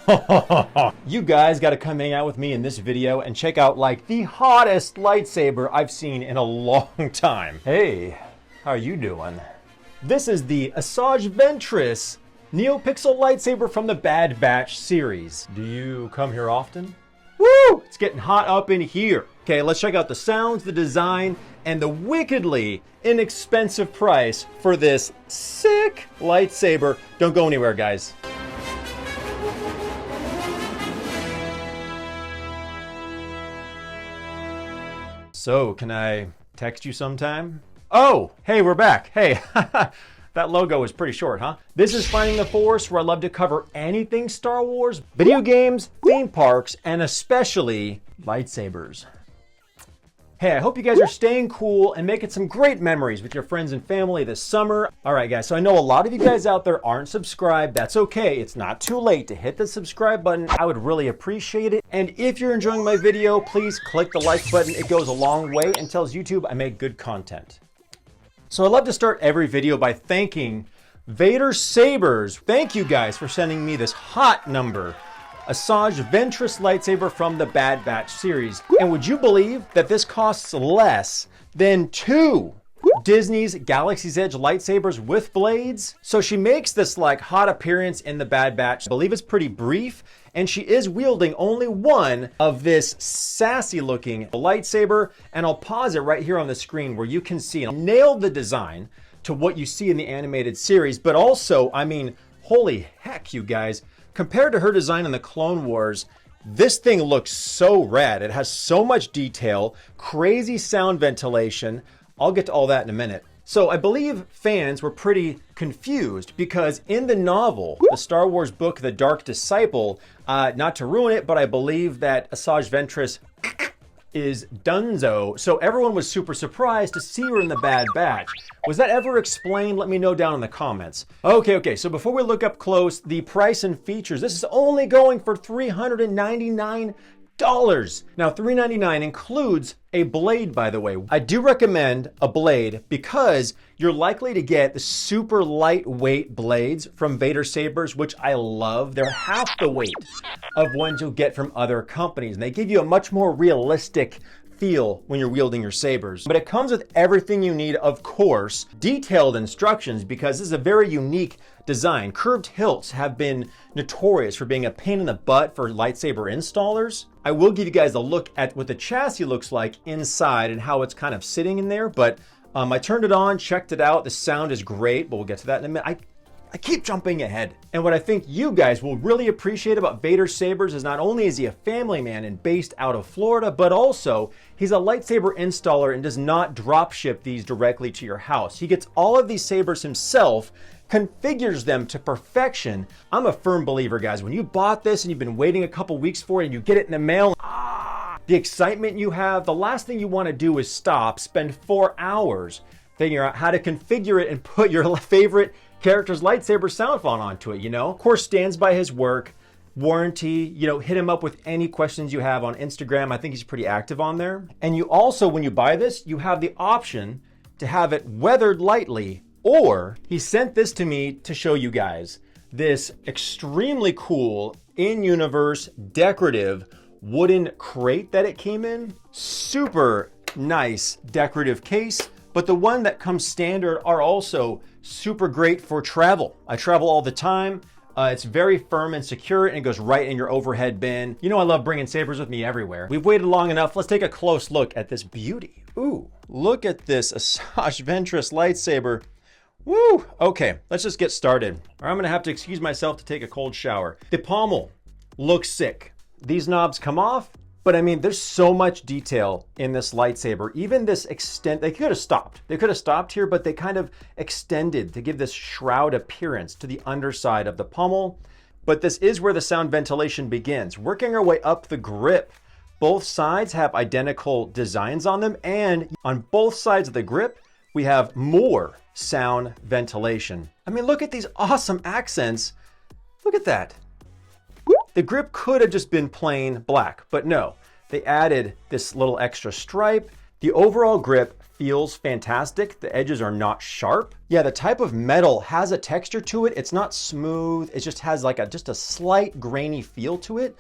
You guys got to come hang out with me in this video and check out like the hottest lightsaber I've seen in a long time. Hey, how are you doing? This is the Asajj Ventress Neopixel Lightsaber from the Bad Batch series. Do you come here often? Woo! It's getting hot up in here. Okay, let's check out the sounds, the design, and the wickedly inexpensive price for this sick lightsaber. Don't go anywhere, guys. So, can I text you sometime? Oh, hey, we're back. Hey, that logo is pretty short, huh? This is Finding the Force, where I love to cover anything Star Wars, video games, theme parks, and especially lightsabers. Hey, I hope you guys are staying cool and making some great memories with your friends and family this summer. All right, guys, so I know a lot of you guys out there aren't subscribed. That's okay. It's not too late to hit the subscribe button. I would really appreciate it. And if you're enjoying my video, please click the like button. It goes a long way and tells YouTube I make good content. So I love to start every video by thanking Vader Sabers. Thank you guys for sending me this hot number Asajj Ventress Lightsaber from the Bad Batch series. And would you believe that this costs less than 2 Disney's Galaxy's Edge lightsabers with blades? So she makes this like hot appearance in the Bad Batch. I believe it's pretty brief, and she is wielding only one of this sassy looking lightsaber. And I'll pause it right here on the screen where you can see nailed the design to what you see in the animated series. But also, I mean, holy heck, you guys. Compared to her design in the Clone Wars, this thing looks so rad. It has so much detail, crazy sound ventilation. I'll get to all that in a minute. So I believe fans were pretty confused because in the novel, the Star Wars book, The Dark Disciple, not to ruin it, but I believe that Asajj Ventress is Dunzo. So everyone was super surprised to see her in the Bad Batch. Was that ever explained? Let me know down in the comments. Okay, so before we look up close, the price and features, this is only going for $399. Now, $399 includes a blade, by the way. I do recommend a blade because you're likely to get the super lightweight blades from Vader Sabers, which I love. They're half the weight of ones you'll get from other companies, and they give you a much more realistic feel when you're wielding your sabers. But it comes with everything you need, of course, detailed instructions, because this is a very unique design. Curved hilts have been notorious for being a pain in the butt for lightsaber installers. I will give you guys a look at what the chassis looks like inside and how it's kind of sitting in there, but I turned it on, checked it out. The sound is great, but we'll get to that in a minute. I keep jumping ahead. And what I think you guys will really appreciate about Vader Sabers is not only is he a family man and based out of Florida, but also he's a lightsaber installer and does not drop ship these directly to your house. He gets all of these sabers himself, configures them to perfection. I'm a firm believer, guys. When you bought this and you've been waiting a couple weeks for it and you get it in the mail, the excitement you have, the last thing you want to do is stop, spend 4 hours figuring out how to configure it and put your favorite character's lightsaber sound font onto it, you know? Of course, stands by his work, warranty, you know, hit him up with any questions you have on Instagram. I think he's pretty active on there. And you also, when you buy this, you have the option to have it weathered lightly, or he sent this to me to show you guys. This extremely cool, in-universe, decorative wooden crate that it came in. Super nice decorative case, but the one that comes standard are also super great for travel. I travel all the time. It's very firm and secure, and it goes right in your overhead bin. You know I love bringing sabers with me everywhere. We've waited long enough. Let's take a close look at this beauty. Ooh, look at this Asajj Ventress lightsaber. Woo! Okay, let's just get started. Or I'm gonna have to excuse myself to take a cold shower. The pommel looks sick. These knobs come off, but I mean, there's so much detail in this lightsaber. Even this extent, they could have stopped. They could have stopped here, but they kind of extended to give this shroud appearance to the underside of the pommel. But this is where the sound ventilation begins. Working our way up the grip, both sides have identical designs on them, and on both sides of the grip, we have more sound ventilation. I mean, look at these awesome accents. Look at that. The grip could have just been plain black, but no, they added this little extra stripe. The overall grip feels fantastic. The edges are not sharp. Yeah, the type of metal has a texture to it. It's not smooth. It just has like just a slight grainy feel to it.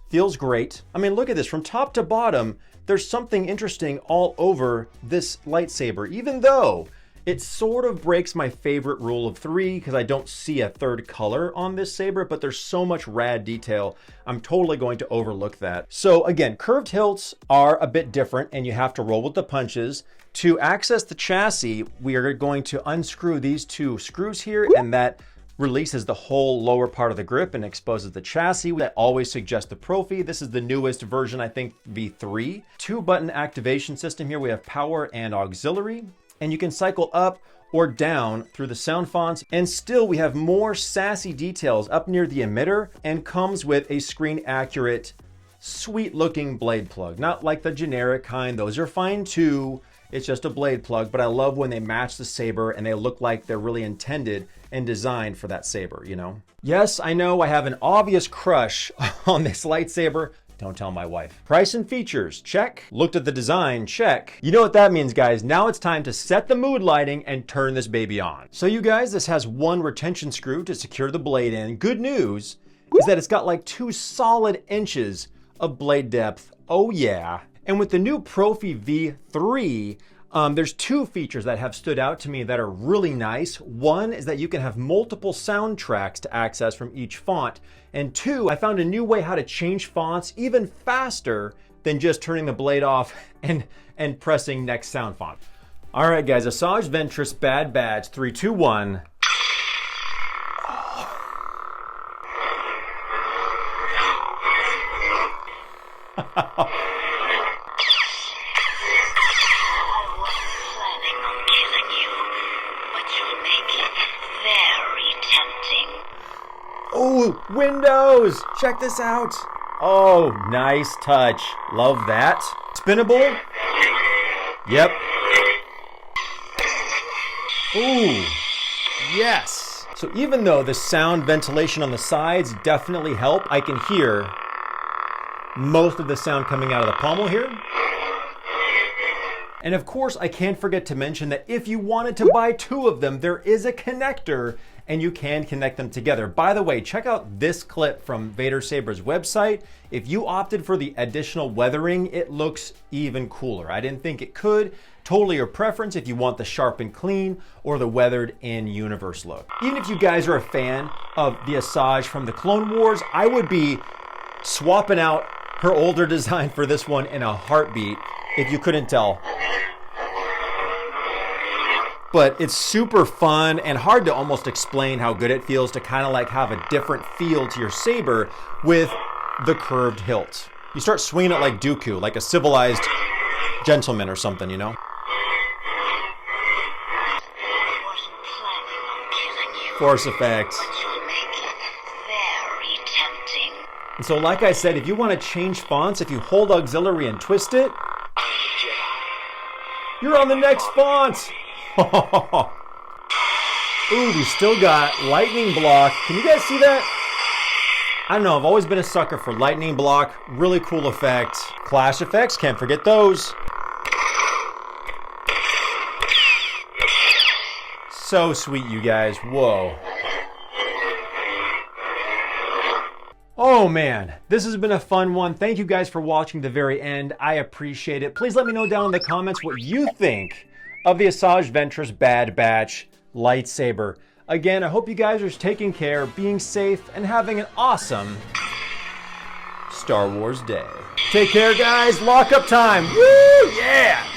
Feels great. I mean, look at this from top to bottom. There's something interesting all over this lightsaber, even though it sort of breaks my favorite rule of 3 because I don't see a third color on this saber, but there's so much rad detail. I'm totally going to overlook that. So again, curved hilts are a bit different and you have to roll with the punches. To access the chassis, we are going to unscrew these 2 screws here, and that releases the whole lower part of the grip and exposes the chassis. That always suggests the Profi. This is the newest version, I think V3. 2-button activation system here. We have power and auxiliary, and you can cycle up or down through the sound fonts. And still we have more sassy details up near the emitter, and comes with a screen accurate, sweet looking blade plug. Not like the generic kind. Those are fine too. It's just a blade plug, but I love when they match the saber and they look like they're really intended and designed for that saber, you know? Yes, I know I have an obvious crush on this lightsaber. Don't tell my wife. Price and features, check. Looked at the design, check. You know what that means, guys. Now it's time to set the mood lighting and turn this baby on. So you guys, this has 1 retention screw to secure the blade in. Good news is that it's got like 2 solid inches of blade depth. Oh yeah. And with the new Profi V3, there's 2 features that have stood out to me that are really nice. One is that you can have multiple soundtracks to access from each font. And 2, I found a new way how to change fonts even faster than just turning the blade off and pressing next sound font. All right, guys, Asajj Ventress Bad Batch 3, 2, 1. Oh, windows! Check this out. Oh, nice touch. Love that. Spinnable? Yep. Ooh, yes. So even though the sound ventilation on the sides definitely help, I can hear most of the sound coming out of the pommel here. And of course, I can't forget to mention that if you wanted to buy 2 of them, there is a connector and you can connect them together. By the way, check out this clip from Vader Saber's website. If you opted for the additional weathering, it looks even cooler. I didn't think it could. Totally your preference if you want the sharp and clean or the weathered in universe look. Even if you guys are a fan of the Asajj from the Clone Wars, I would be swapping out her older design for this one in a heartbeat, if you couldn't tell. But it's super fun and hard to almost explain how good it feels to kind of like have a different feel to your saber with the curved hilt. You start swinging it like Dooku, like a civilized gentleman or something, you know? Force effects. And so like I said, if you want to change fonts, if you hold auxiliary and twist it, you're on the next font. Ooh, we still got lightning block. Can you guys see that? I don't know, I've always been a sucker for lightning block. Really cool effect. Clash effects, can't forget those. So sweet, you guys. Whoa. Oh man, this has been a fun one. Thank you guys for watching to the very end. I appreciate it. Please let me know down in the comments what you think of the Asajj Ventress Bad Batch lightsaber. Again, I hope you guys are taking care, being safe, and having an awesome Star Wars day. Take care, guys. Lock up time. Woo! Yeah!